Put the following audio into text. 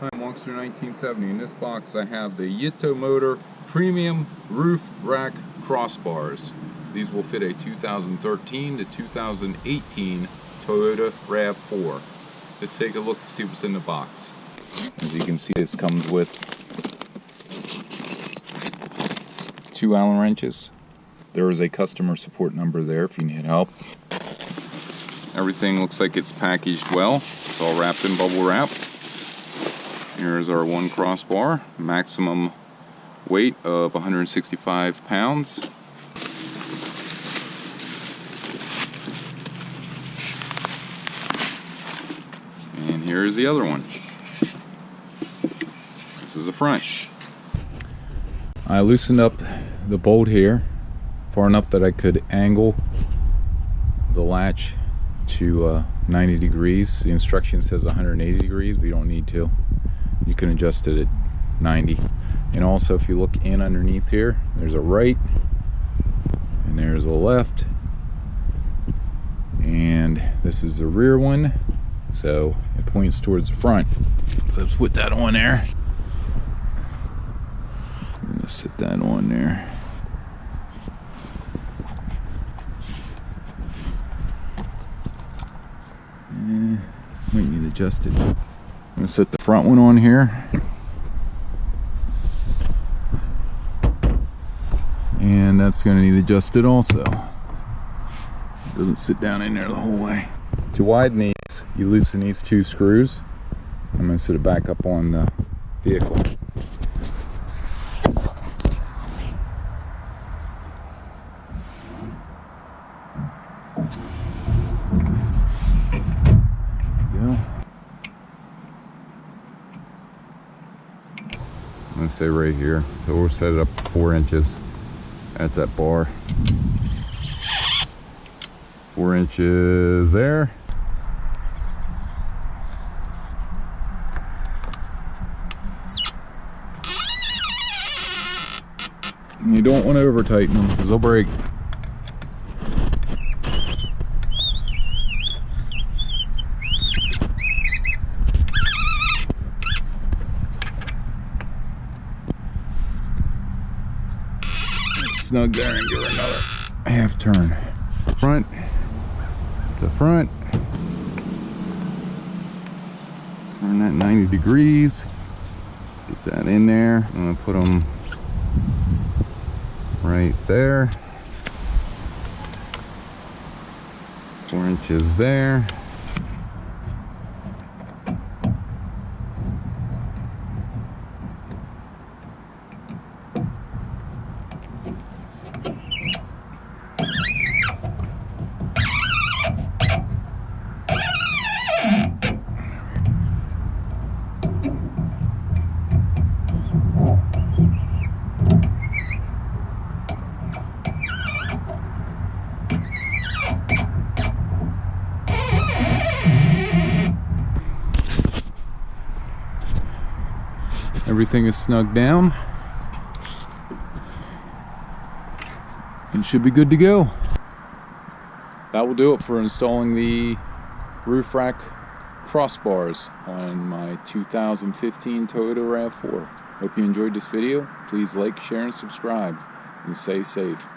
Hi, I'm Wongster 1970. In this box I have the YITAMOTOR Premium Roof Rack Crossbars. These will fit a 2013 to 2018 Toyota RAV4. Let's take a look to see what's in the box. As you can see, this comes with 2 Allen wrenches. There is a customer support number there if you need help. Everything looks like it's packaged well. It's all wrapped in bubble wrap. Here's our one crossbar, maximum weight of 165 pounds. And here's the other one. This is the front. I loosened up the bolt here far enough that I could angle the latch to 90 degrees. The instruction says 180 degrees, but you don't need to. You can adjust it at 90. And also, if you look in underneath here, there's a right and there's a left, and this is the rear one, so it points towards the front. So let's put that on there. I'm gonna set that on there. Might need to adjust it. I'm going to set the front one on here. And that's going to need adjusted also. Doesn't sit down in there the whole way. To widen these, you loosen these 2 screws. I'm going to set it back up on the vehicle. I'm going to say right here, so we'll set it up 4 inches at that bar. 4 inches there. And you don't want to over tighten them because they'll break. Snug there and give her another half turn. Front to front. Turn that 90 degrees. Get that in there. I'm gonna put them right there. 4 inches there. Everything is snugged down and should be good to go. That will do it for installing the roof rack crossbars on my 2015 Toyota RAV4. Hope you enjoyed this video. Please like, share, and subscribe, and stay safe.